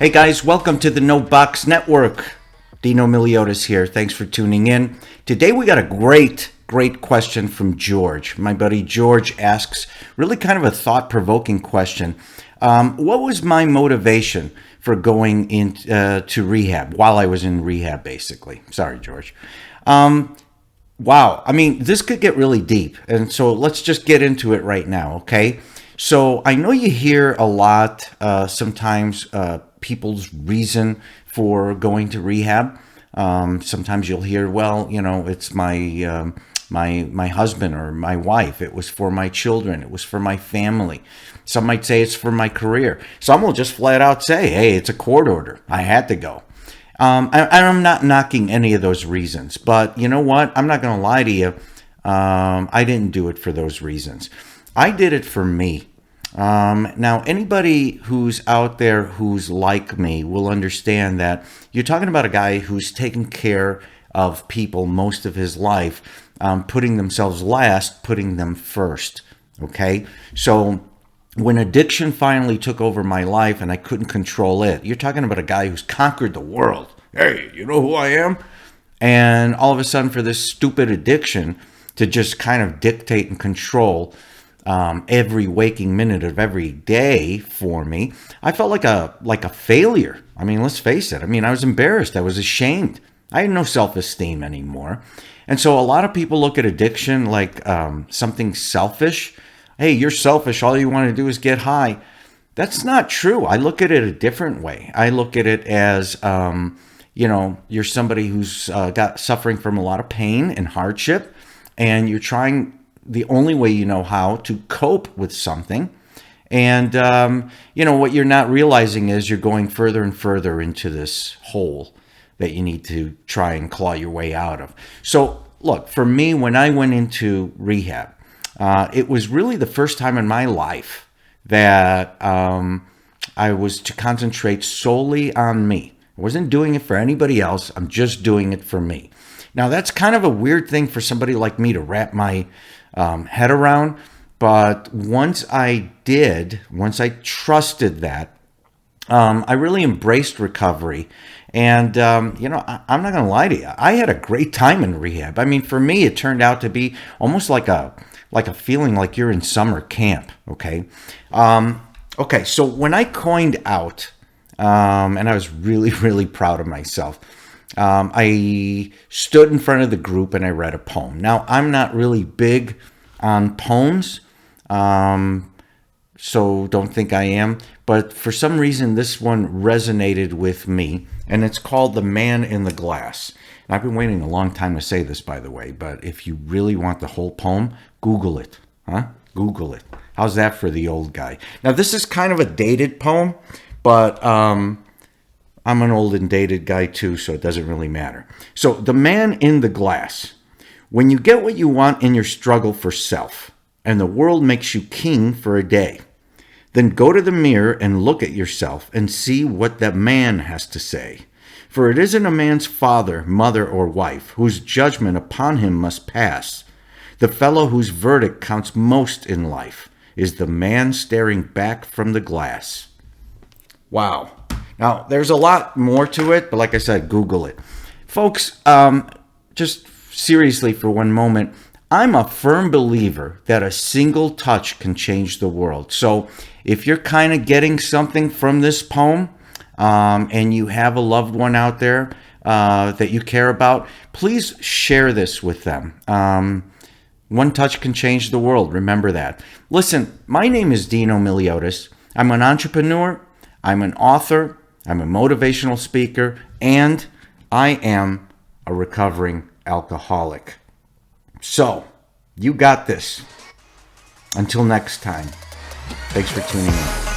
Hey guys, welcome to the No Box Network. Dino Miliotis here. Thanks for tuning in. Today we got a great question from George. My buddy George asks really kind of a thought-provoking question. What was my motivation for going into to rehab while I was in rehab, basically? Sorry, George. Wow. I mean, this could get really deep. And so let's just get into it right now, okay? So I know you hear a lot sometimes people's reason for going to rehab. Sometimes you'll hear, well, you know, it's my my husband or my wife. It was for my children. It was for my family. Some might say it's for my career. Some will just flat out say, hey, it's a court order. I had to go. I'm not knocking any of those reasons, but you know what? I'm not going to lie to you. I didn't do it for those reasons. I did it for me. Now, anybody who's out there who's like me will understand that you're talking about a guy who's taken care of people most of his life, putting themselves last, putting them first. Okay? So when addiction finally took over my life and I couldn't control it, you're talking about a guy who's conquered the world. Hey, you know who I am? And all of a sudden, for this stupid addiction to just kind of dictate and control every waking minute of every day for me, I felt like a failure. I mean, let's face it. I mean, I was embarrassed. I was ashamed. I had no self-esteem anymore. And so a lot of people look at addiction like something selfish. Hey, you're selfish. All you want to do is get high. That's not true. I look at it a different way. I look at it as, you know, you're somebody who's got suffering from a lot of pain and hardship, and you're trying the only way you know how to cope with something. And, you know, what you're not realizing is you're going further and further into this hole that you need to try and claw your way out of. So, look, for me, when I went into rehab, it was really the first time in my life that I was to concentrate solely on me. I wasn't doing it for anybody else. I'm just doing it for me. Now, that's kind of a weird thing for somebody like me to wrap my head around. But once I did, once I trusted that, I really embraced recovery. And, you know, I'm not going to lie to you. I had a great time in rehab. I mean, for me, it turned out to be almost like a feeling like you're in summer camp. Okay. Okay. So when I coined out, and I was really, really proud of myself, I stood in front of the group and I read a poem. Now, I'm not really big on poems, so don't think I am. But for some reason, this one resonated with me, and it's called The Man in the Glass. And I've been waiting a long time to say this, by the way, but if you really want the whole poem, Google it. Google it. How's that for the old guy? Now, this is kind of a dated poem, but I'm an old and dated guy too, so it doesn't really matter. So, The Man in the Glass. When you get what you want in your struggle for self, and the world makes you king for a day, then go to the mirror and look at yourself and see what that man has to say. For it isn't a man's father, mother, or wife whose judgment upon him must pass. The fellow whose verdict counts most in life is the man staring back from the glass. Wow. Now, there's a lot more to it, but like I said, Google it. Folks, just seriously for one moment, I'm a firm believer that a single touch can change the world. So if you're kind of getting something from this poem, and you have a loved one out there that you care about, please share this with them. One touch can change the world. Remember that. Listen, my name is Dino Miliotis. I'm an entrepreneur. I'm an author. I'm a motivational speaker. And I am a recovering alcoholic. So, you got this. Until next time, thanks for tuning in.